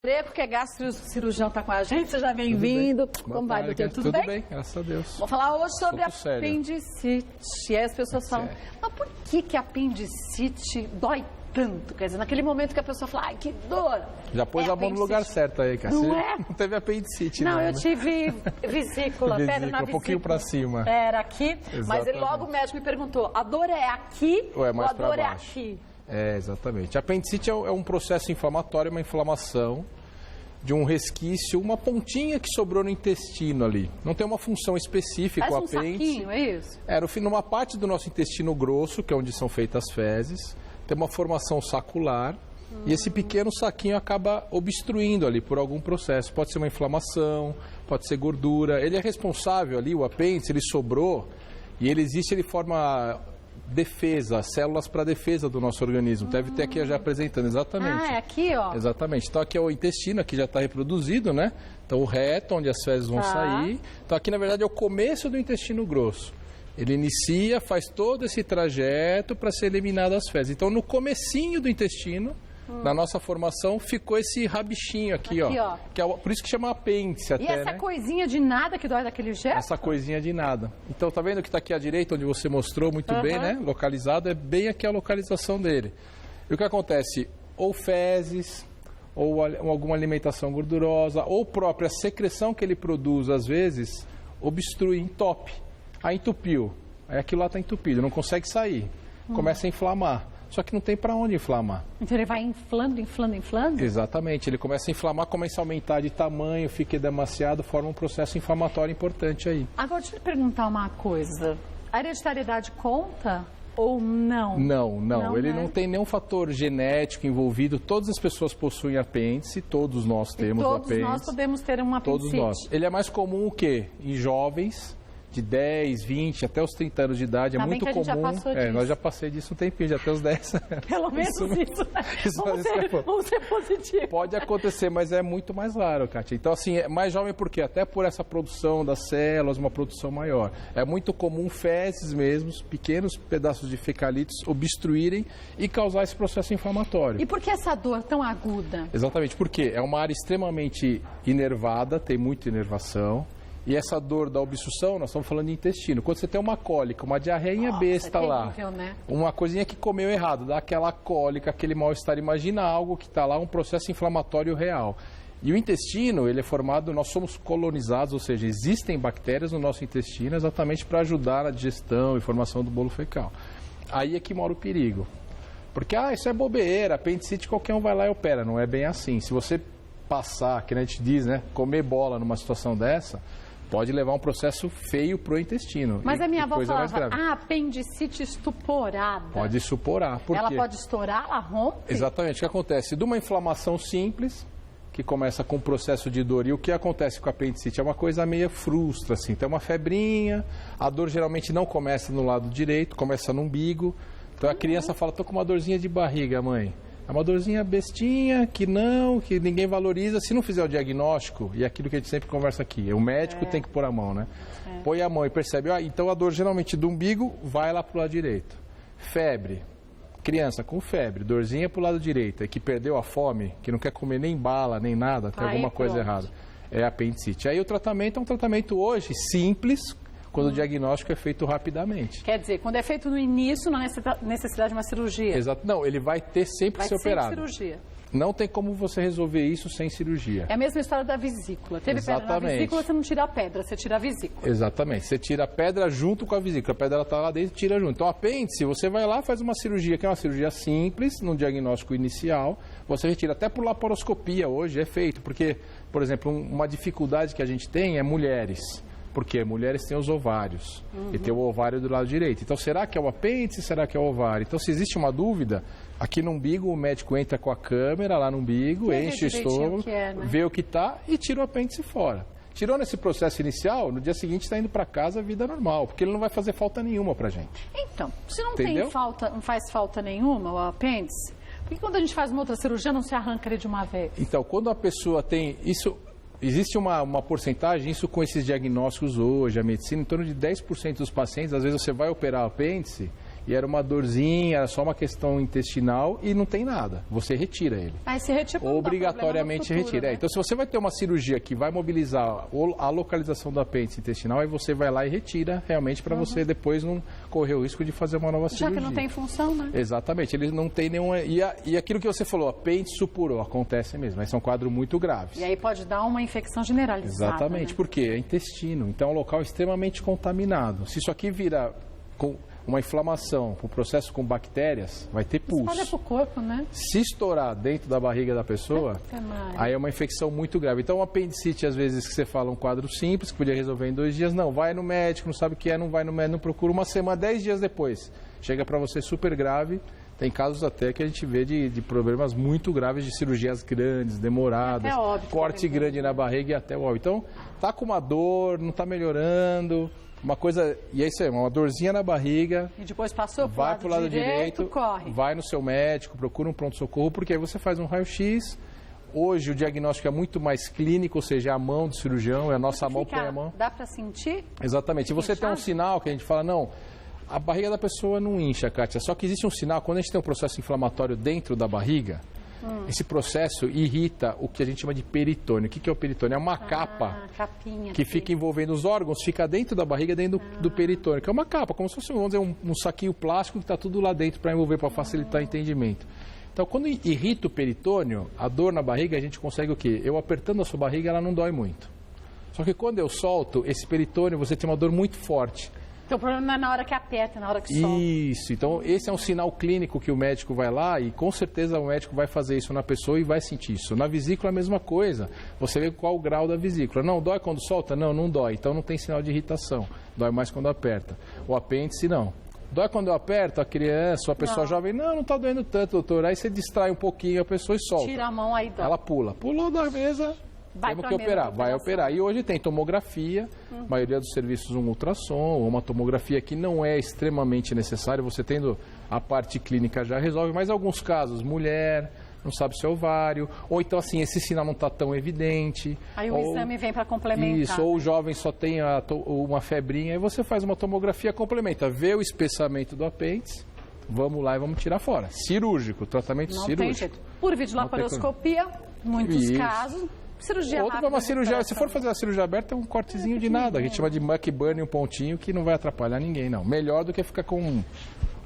Greco, que é gastrocirurgião, está com a gente. Seja bem-vindo. Como vai, doutor? Tudo bem? Tudo bem, graças a Deus. Vou falar hoje sobre apendicite. E aí as pessoas falam, mas por que a apendicite dói tanto? Quer dizer, naquele momento que a pessoa fala, ai, que dor. Já pôs a mão no lugar certo aí, cara. Não é? Não teve apendicite, não. Não, eu tive vesícula, pedra na vesícula. Um pouquinho pra cima. Era aqui, Exatamente. Mas ele, logo o médico me perguntou, a dor é aqui ou é mais a dor pra é baixo? aqui? É, exatamente. A apendicite é um processo inflamatório, uma inflamação de um resquício, uma pontinha que sobrou no intestino ali. Não tem uma função específica. Parece o apêndice. Saquinho, é isso? Era numa parte do nosso intestino grosso, que é onde são feitas as fezes, tem uma formação sacular e esse pequeno saquinho acaba obstruindo ali por algum processo. Pode ser uma inflamação, pode ser gordura. Ele é responsável ali, o apêndice, ele sobrou e ele existe, ele forma defesa, células para defesa do nosso organismo. Deve ter aqui já apresentando, exatamente. Ah, é aqui, ó. Exatamente. Então aqui é o intestino, aqui já está reproduzido, né? Então o reto, onde as fezes vão sair. Então aqui, na verdade, é o começo do intestino grosso. Ele inicia, faz todo esse trajeto para ser eliminado as fezes. Então no comecinho do intestino, na nossa formação, ficou esse rabichinho aqui, ó. Que é por isso que chama apêndice até, E essa coisinha de nada que dói daquele jeito? Essa coisinha de nada. Então, tá vendo que está aqui à direita, onde você mostrou muito bem, né? Localizado, é bem aqui a localização dele. E o que acontece? Ou fezes, ou alguma alimentação gordurosa, ou própria secreção que ele produz, às vezes, obstrui, entope. Aí entupiu. Aí aquilo lá está entupido, não consegue sair. Começa a inflamar. Só que não tem para onde inflamar. Então ele vai inflando, inflando, inflando? Exatamente. Ele começa a inflamar, começa a aumentar de tamanho, fica edemaciado, forma um processo inflamatório importante aí. Agora, deixa eu lhe perguntar uma coisa. A hereditariedade conta ou não? Não. Ele não tem nenhum fator genético envolvido. Todas as pessoas possuem apêndice, todos nós temos apêndice. Todos nós podemos ter uma apendicite. Todos nós. Ele é mais comum o quê? Em jovens de 10, 20, até os 30 anos de idade, é muito comum. Já passou disso. Nós já passei disso um tempinho, já até os 10. Pelo menos isso. Vamos ser positivo. Pode acontecer, mas é muito mais raro, Kátia. Então, assim, é mais jovem por quê? Até por essa produção das células, uma produção maior. É muito comum fezes mesmo, pequenos pedaços de fecalitos obstruírem e causar esse processo inflamatório. E por que essa dor tão aguda? Exatamente, porque é uma área extremamente inervada, tem muita inervação. E essa dor da obstrução, nós estamos falando de intestino. Quando você tem uma cólica, uma diarreinha besta lá, né? uma coisinha que comeu errado, dá aquela cólica, aquele mal-estar. Imagina algo que está lá, um processo inflamatório real. E o intestino, ele é formado, nós somos colonizados, ou seja, existem bactérias no nosso intestino exatamente para ajudar na digestão e formação do bolo fecal. Aí é que mora o perigo. Porque, isso é bobeira, apendicite qualquer um vai lá e opera. Não é bem assim. Se você passar, que a gente diz, né, comer bola numa situação dessa, pode levar um processo feio pro intestino. Mas a minha avó falava, apendicite estuporada. Pode estuporar. Por quê? Ela pode estourar, ela rompe? Exatamente. O que acontece? De uma inflamação simples, que começa com um processo de dor. E o que acontece com a apendicite? É uma coisa meio frustra, assim. Tem uma febrinha, a dor geralmente não começa no lado direito, começa no umbigo. Então a criança fala, tô com uma dorzinha de barriga, mãe. É uma dorzinha bestinha, que ninguém valoriza. Se não fizer o diagnóstico, e aquilo que a gente sempre conversa aqui, o médico tem que pôr a mão, né? Põe a mão e percebe, então a dor geralmente do umbigo vai lá pro lado direito. Febre, criança com febre, dorzinha pro lado direito, que perdeu a fome, que não quer comer nem bala, nem nada, tem alguma coisa errada. É apendicite. Aí o tratamento é um tratamento hoje simples, quando o diagnóstico é feito rapidamente. Quer dizer, quando é feito no início, não há necessidade de uma cirurgia? Exato. Não, ele vai ter sempre que ser operado. Cirurgia. Não tem como você resolver isso sem cirurgia. É a mesma história da vesícula. Teve pedra na vesícula, você não tira a pedra, você tira a vesícula. Exatamente. Você tira a pedra junto com a vesícula. A pedra está lá dentro e tira junto. Então, apêndice, você vai lá, faz uma cirurgia, que é uma cirurgia simples, no diagnóstico inicial. Você retira. Até por laparoscopia hoje é feito. Porque, por exemplo, uma dificuldade que a gente tem é mulheres. Porque mulheres têm os ovários e tem o ovário do lado direito. Então, será que é o apêndice? Será que é o ovário? Então, se existe uma dúvida, aqui no umbigo o médico entra com a câmera lá no umbigo, enche o estômago, vê o que está e tira o apêndice fora. Tirou nesse processo inicial, no dia seguinte está indo para casa, vida normal, porque ele não vai fazer falta nenhuma para gente. Então, se não tem falta, não faz falta nenhuma o apêndice, por que quando a gente faz uma outra cirurgia não se arranca ele de uma vez? Então, quando a pessoa tem isso... Existe uma porcentagem, isso com esses diagnósticos hoje, a medicina, em torno de 10% dos pacientes, às vezes você vai operar o apêndice e era uma dorzinha, era só uma questão intestinal e não tem nada. Você retira ele. Aí se retira, obrigatoriamente futuro, retira. né? Então, se você vai ter uma cirurgia que vai mobilizar a localização do apêndice intestinal, aí você vai lá e retira realmente para você depois não correr o risco de fazer uma nova cirurgia. Já que não tem função, né? Exatamente. Ele não tem nenhuma... E aquilo que você falou, apêndice supurou, acontece mesmo. Mas são quadros muito graves. E aí pode dar uma infecção generalizada. Exatamente. Né? Porque é intestino. Então, é um local extremamente contaminado. Se isso aqui vira com uma inflamação, um processo com bactérias, vai ter pulso. Espalha pro corpo, né? Se estourar dentro da barriga da pessoa, aí é uma infecção muito grave. Então, o apendicite, às vezes, que você fala um quadro simples, que podia resolver em 2 dias, não, vai no médico, não sabe o que é, não vai no médico, não procura uma semana, 10 dias depois. Chega para você super grave. Tem casos até que a gente vê de problemas muito graves, de cirurgias grandes, demoradas, corte grande na barriga e até o óbito. Então, tá com uma dor, não tá melhorando... Uma coisa, e é isso aí, uma dorzinha na barriga. E depois passou vai pro lado direito, corre. Vai no seu médico, procura um pronto-socorro, porque aí você faz um raio-x. Hoje o diagnóstico é muito mais clínico, ou seja, é a mão do cirurgião, é a nossa mão põe a mão. Dá para sentir? Exatamente. E você tem um sinal que a gente fala, não, a barriga da pessoa não incha, Kátia. Só que existe um sinal, quando a gente tem um processo inflamatório dentro da barriga, esse processo irrita o que a gente chama de peritônio. O que é o peritônio? É uma capa que fica envolvendo os órgãos, fica dentro da barriga, dentro do peritônio, que é uma capa, como se fosse, vamos dizer, um saquinho plástico que está tudo lá dentro para envolver, para facilitar o entendimento. Então, quando irrita o peritônio, a dor na barriga, a gente consegue o quê? Eu apertando a sua barriga, ela não dói muito. Só que quando eu solto esse peritônio, você tem uma dor muito forte. Então, o problema não é na hora que aperta, é na hora que solta. Isso. Então, esse é um sinal clínico que o médico vai lá e, com certeza, o médico vai fazer isso na pessoa e vai sentir isso. Na vesícula, a mesma coisa. Você vê qual o grau da vesícula. Não, dói quando solta? Não, não dói. Então, não tem sinal de irritação. Dói mais quando aperta. O apêndice, não. Dói quando eu aperto a criança, ou a pessoa jovem, não está doendo tanto, doutor. Aí você distrai um pouquinho a pessoa e solta. Tira a mão, aí dói. Ela pula. Pulou da mesa... Temos que operar, vai operar. E hoje tem tomografia, a maioria dos serviços um ultrassom, uma tomografia que não é extremamente necessária, você tendo a parte clínica já resolve, mas em alguns casos, mulher, não sabe se é ovário, ou então assim, esse sinal não está tão evidente. Aí o exame vem para complementar. Isso, ou o jovem só tem uma febrinha, aí você faz uma tomografia, complementa, vê o espessamento do apêndice, vamos lá e vamos tirar fora. Cirúrgico, tratamento cirúrgico. Tem jeito. Por videolaparoscopia, muitos casos... Cirurgia rápida. Uma cirurgia, se for fazer a cirurgia aberta, é um cortezinho de nada. A gente chama de muck burn, um pontinho que não vai atrapalhar ninguém, não. Melhor do que ficar com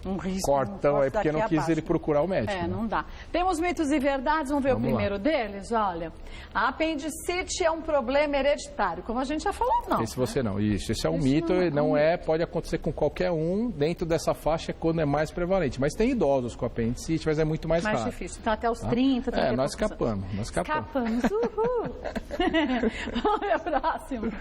um risco, cortão aí, porque não quis ele procurar o médico. É, não dá. Temos mitos e verdades, vamos ver o primeiro deles? Olha, a apendicite é um problema hereditário, como a gente já falou, não. Esse você não, isso. Esse é um mito, não é, pode acontecer com qualquer um, dentro dessa faixa quando é mais prevalente. Mas tem idosos com apendicite, mas é muito mais raro. Mais difícil, então até os 30, 30 nós escapamos, Escapamos, uhul. Olha, próximo.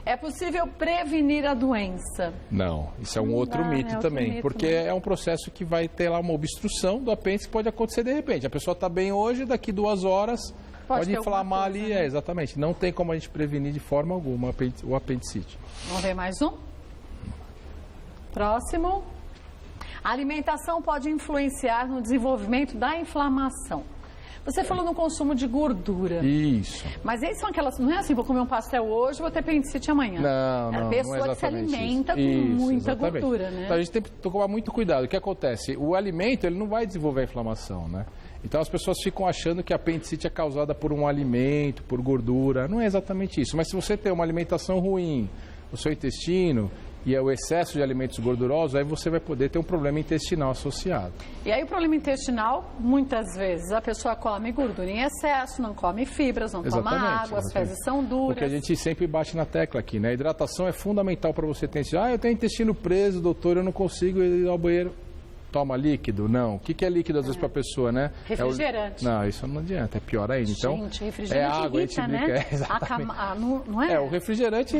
É possível prevenir a doença? Não, isso é um outro mito também, porque é um processo que vai ter lá uma obstrução do apêndice que pode acontecer de repente. A pessoa está bem hoje, daqui 2 horas pode inflamar ali, né? Exatamente. Não tem como a gente prevenir de forma alguma o apendicite. Vamos ver mais um? Próximo. A alimentação pode influenciar no desenvolvimento da inflamação. Você falou no consumo de gordura. Isso. Mas aí são aquelas... Não é assim, vou comer um pastel hoje, vou ter apendicite amanhã. Não, é a pessoa que se alimenta com muita gordura, né? Então a gente tem que tomar muito cuidado. O que acontece? O alimento, ele não vai desenvolver a inflamação, né? Então as pessoas ficam achando que a apendicite é causada por um alimento, por gordura. Não é exatamente isso. Mas se você tem uma alimentação ruim, o seu intestino... e é o excesso de alimentos gordurosos, aí você vai poder ter um problema intestinal associado. E aí o problema intestinal, muitas vezes, a pessoa come gordura em excesso, não come fibras, não toma água, as fezes são duras. Porque a gente sempre bate na tecla aqui, né? A hidratação é fundamental para você ter... eu tenho intestino preso, doutor, eu não consigo ir ao banheiro. Toma líquido? Não. O que é líquido às vezes para a pessoa, né? Refrigerante. Não, isso não adianta, é pior ainda. Então, gente, refrigerante água, irrita, né? Não é? O refrigerante,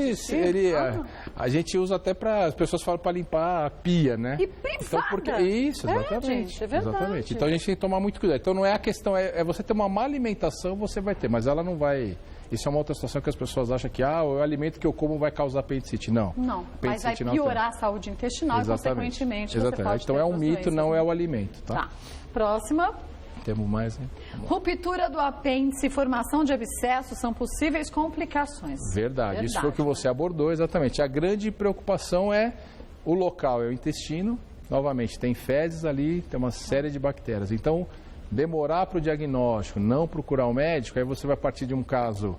a gente usa até para... As pessoas falam para limpar a pia, né? E privada. Então, isso, exatamente. Gente, é verdade. Exatamente. Então a gente tem que tomar muito cuidado. Então não é a questão, é você ter uma má alimentação, você vai ter, mas ela não vai... Isso é uma outra situação que as pessoas acham que o alimento que eu como vai causar apendicite. Não. Não, mas vai piorar a saúde intestinal e, consequentemente, você pode Então é um mito, não é o alimento. Tá? Próxima. Temos mais, né? Ruptura do apêndice e formação de abscessos são possíveis complicações. Verdade. Isso foi o que você abordou, exatamente. A grande preocupação é o local é o intestino, novamente, tem fezes ali, tem uma série de bactérias. Então, demorar para o diagnóstico, não procurar um médico, aí você vai partir de um caso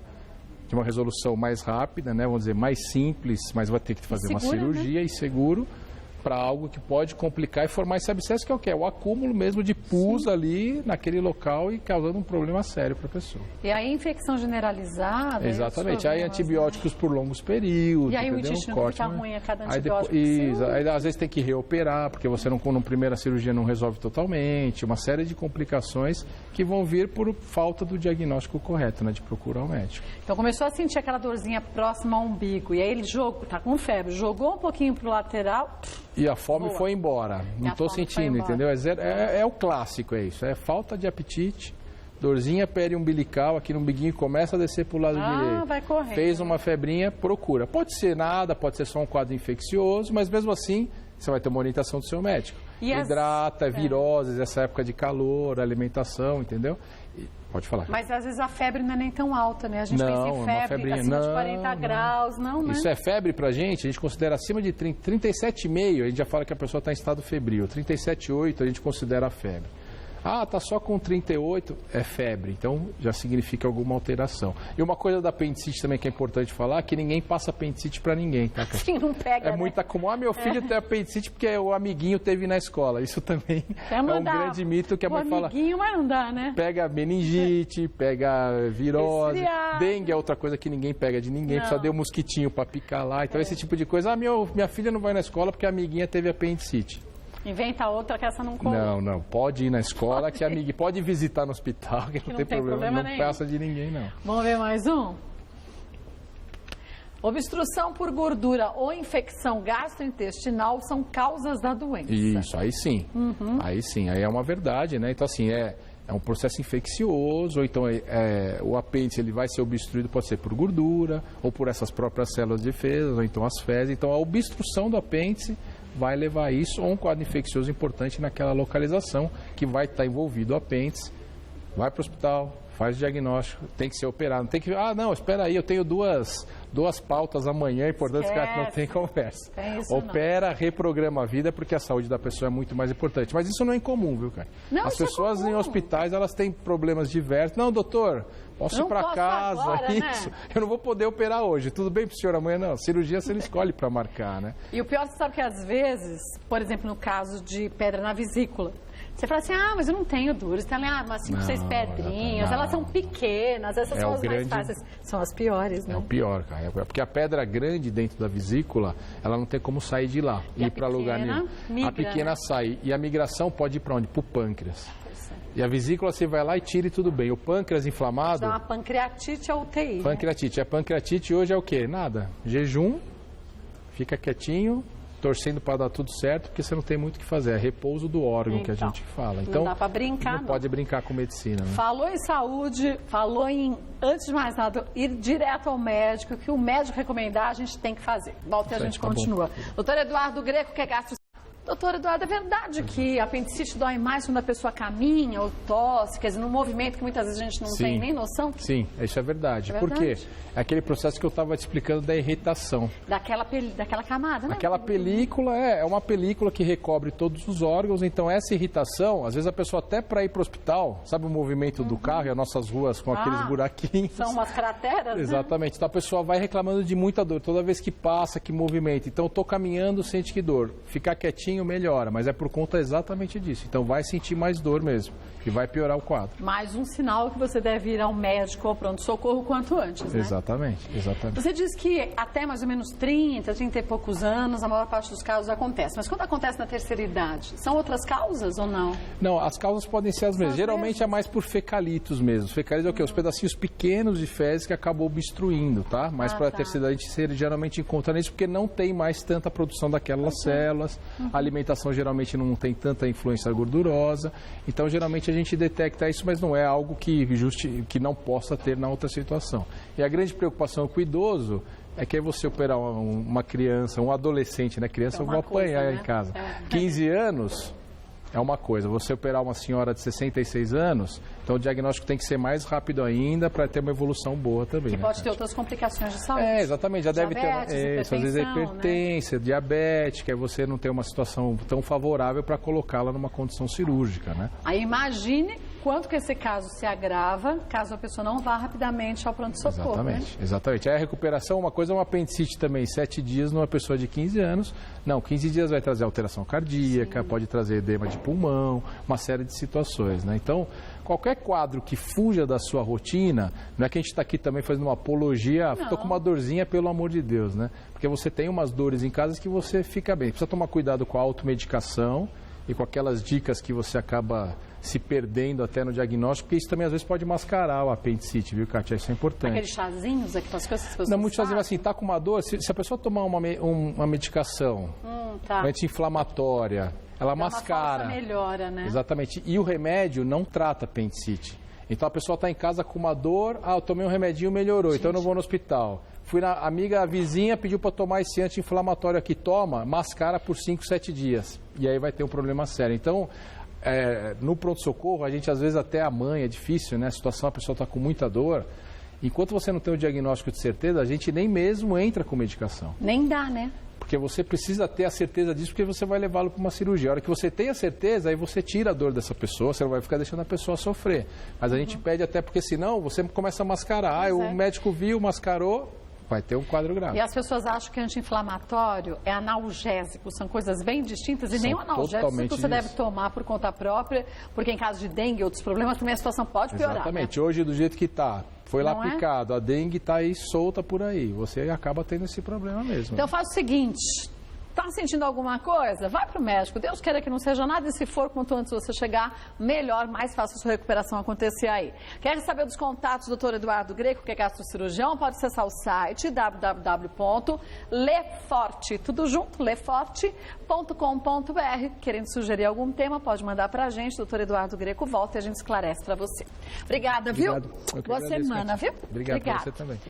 de uma resolução mais rápida, né? Vamos dizer, mais simples, mas vai ter que fazer uma cirurgia, né? E seguro, para algo que pode complicar e formar esse abscesso, que é o quê? É o acúmulo mesmo de pus ali naquele local e causando um problema sério para a pessoa. E aí infecção generalizada? Exatamente, aí antibióticos por longos períodos. E aí o intestino fica ruim a cada antibiótico? Aí às vezes tem que reoperar, porque você não, na primeira cirurgia não resolve totalmente, uma série de complicações que vão vir por falta do diagnóstico correto, né, de procurar o médico. Então começou a sentir aquela dorzinha próxima ao umbigo, e aí ele tá com febre, jogou um pouquinho pro lateral... E a fome foi embora. Não estou sentindo, entendeu? É o clássico, é isso. É falta de apetite, dorzinha periumbilical, aqui no umbiguinho começa a descer para o lado direito. Vai correndo. Fez uma febrinha, procura. Pode ser nada, pode ser só um quadro infeccioso, mas mesmo assim, você vai ter uma orientação do seu médico. Hidrata, viroses, essa época de calor, alimentação, entendeu? Pode falar. Mas às vezes a febre não é nem tão alta, né? A gente pensa em febre acima de 40 graus, não, né? Isso é febre pra gente, a gente considera acima de 37,5, a gente já fala que a pessoa está em estado febril. 37,8 a gente considera a febre. Ah, tá só com 38, é febre, então já significa alguma alteração. E uma coisa da apendicite também que é importante falar, que ninguém passa apendicite para ninguém, tá? Sim, não pega, É muita comum, meu filho tem apendicite porque o amiguinho teve na escola. Isso também é um grande mito que a mãe fala. Amiguinho, mas não dá, né? Pega meningite, pega virose, dengue é outra coisa que ninguém pega de ninguém, só deu mosquitinho para picar lá. Então esse tipo de coisa, minha filha não vai na escola porque a amiguinha teve apendicite. Inventa outra que essa não colou. Não, pode ir na escola, que a amiga pode visitar no hospital, que não tem problema não passa de ninguém, não. Vamos ver mais um? Obstrução por gordura ou infecção gastrointestinal são causas da doença. Isso, aí sim. Aí sim, aí é uma verdade, né? Então, assim, é um processo infeccioso, ou então o apêndice ele vai ser obstruído, pode ser por gordura, ou por essas próprias células de defesa, ou então as fezes. Então, a obstrução do apêndice vai levar a isso, ou um quadro infeccioso importante naquela localização, que vai estar envolvido o apêndice, vai para o hospital, faz o diagnóstico, tem que ser operado. Não tem que, não, espera aí, eu tenho duas pautas amanhã, é importante que não tem conversa. Opera, reprograma a vida, porque a saúde da pessoa é muito mais importante. Mas isso não é incomum, viu, cara? Não, as pessoas em hospitais, elas têm problemas diversos. Não, doutor, posso ir para casa? Agora, isso. Né? Eu não vou poder operar hoje. Tudo bem pro senhor amanhã? Não. Cirurgia você escolhe para marcar, né? E o pior, você sabe que às vezes, por exemplo, no caso de pedra na vesícula, você fala assim, mas eu não tenho dores, tem umas 5, 6 pedrinhas, elas são pequenas, essas são as mais fáceis. São as piores, né? É o pior, cara. Porque a pedra grande dentro da vesícula, ela não tem como sair de lá e ir para lugar nenhum. A pequena sai. E a migração pode ir para onde? Para o pâncreas. E a vesícula você vai lá e tira e tudo bem. O pâncreas inflamado... Então a pancreatite é UTI. Pancreatite. A pancreatite hoje é o quê? Nada. Jejum, fica quietinho, torcendo para dar tudo certo, porque você não tem muito o que fazer. É repouso do órgão que a gente fala. Então, não dá para brincar, não pode brincar com medicina. Né? Falou em saúde, falou em, antes de mais nada, ir direto ao médico, que o médico recomendar, a gente tem que fazer. Volta e a gente continua. Doutor Eduardo Greco, que é gastro... Doutor Eduardo, é verdade que a apendicite dói mais quando a pessoa caminha ou tosse, quer dizer, num movimento que muitas vezes a gente não tem nem noção? Sim, isso é verdade. Por quê? É aquele processo que eu estava te explicando da irritação. Daquela camada, né? Aquela película é uma película que recobre todos os órgãos, então essa irritação, às vezes a pessoa até para ir para o hospital, sabe o movimento do carro e as nossas ruas com aqueles buraquinhos? São umas crateras, Exatamente. Né? Então a pessoa vai reclamando de muita dor, toda vez que passa, que movimenta. Então eu estou caminhando, sente que dor. Ficar quietinho melhora, mas é por conta exatamente disso. Então vai sentir mais dor mesmo, e vai piorar o quadro. Mais um sinal que você deve ir ao médico ou pronto-socorro quanto antes, né? Exatamente. Você diz que até mais ou menos 30 e poucos anos, a maior parte dos casos acontece. Mas quando acontece na terceira idade, são outras causas ou não? Não, as causas podem ser as mesmas. Geralmente é mais por fecalitos mesmo. Fecalitos é o quê? Os pedacinhos pequenos de fezes que acabam obstruindo, tá? Mas para a terceira idade a gente geralmente encontra isso porque não tem mais tanta produção daquelas células. A alimentação geralmente não tem tanta influência gordurosa. Então geralmente a gente detecta isso, mas não é algo que não possa ter na outra situação. E a grande preocupação com o idoso é que aí você operar uma criança, um adolescente, né? Criança eu vou apanhar em casa. 15 anos, é uma coisa. Você operar uma senhora de 66 anos, então o diagnóstico tem que ser mais rápido ainda para ter uma evolução boa também. Que né, pode Kátia? ter outras complicações de saúde. Exatamente. Já deve ter Diabetes, às vezes hipertensão, né? diabética, aí você não tem uma situação tão favorável para colocá-la numa condição cirúrgica, né? Aí imagine quanto que esse caso se agrava, caso a pessoa não vá rapidamente ao pronto-socorro. Exatamente, né? exatamente. Aí a recuperação, uma coisa é uma apendicite também, 7 dias numa pessoa de 15 anos. Não, 15 dias vai trazer alteração cardíaca, pode trazer edema de pulmão, uma série de situações, né? Então, qualquer quadro que fuja da sua rotina, não é que a gente está aqui também fazendo uma apologia, estou com uma dorzinha, pelo amor de Deus, né? Porque você tem umas dores em casa que você fica bem. Precisa tomar cuidado com a automedicação e com aquelas dicas que você acaba se perdendo até no diagnóstico, porque isso também às vezes pode mascarar o apendicite, viu, Kátia? Isso é importante. Aqueles chazinhos, aquelas coisas que as pessoas Não, muito chazinho, fazem. assim, tá com uma dor, se a pessoa tomar uma medicação anti-inflamatória, ela mascara. Uma falsa melhora, né? Exatamente. E o remédio não trata apendicite. Então a pessoa está em casa com uma dor, eu tomei um remedinho, melhorou, então eu não vou no hospital. Fui na amiga, a vizinha pediu para tomar esse anti-inflamatório aqui, toma, mascara por 5, 7 dias. E aí vai ter um problema sério. Então, no pronto-socorro, a gente às vezes até a mãe, é difícil, né? A situação, a pessoa está com muita dor. Enquanto você não tem o diagnóstico de certeza, a gente nem mesmo entra com medicação. Nem dá, né? Porque você precisa ter a certeza disso, porque você vai levá-lo para uma cirurgia. A hora que você tem a certeza, aí você tira a dor dessa pessoa, você não vai ficar deixando a pessoa sofrer. Mas a gente pede até, porque senão você começa a mascarar. O médico viu, mascarou, vai ter um quadro grave. E as pessoas acham que anti-inflamatório é analgésico, são coisas bem distintas e nem o analgésico você deve tomar por conta própria, porque em caso de dengue e outros problemas também a situação pode piorar. Exatamente. Né? Hoje, do jeito que está, foi lá Não picado, a dengue está aí solta por aí, você acaba tendo esse problema mesmo. Então faz o seguinte, está sentindo alguma coisa? Vai para o médico, Deus queira que não seja nada, e se for, quanto antes você chegar, melhor, mais fácil a sua recuperação acontecer aí. Quer saber dos contatos do Dr. Eduardo Greco, que é gastrocirurgião? Pode acessar o site www.leforte, tudo junto, leforte.com.br. Querendo sugerir algum tema, pode mandar para a gente, Dr. Eduardo Greco volta e a gente esclarece para você. Obrigada, viu? Obrigado. Boa semana, viu? Obrigado para você também.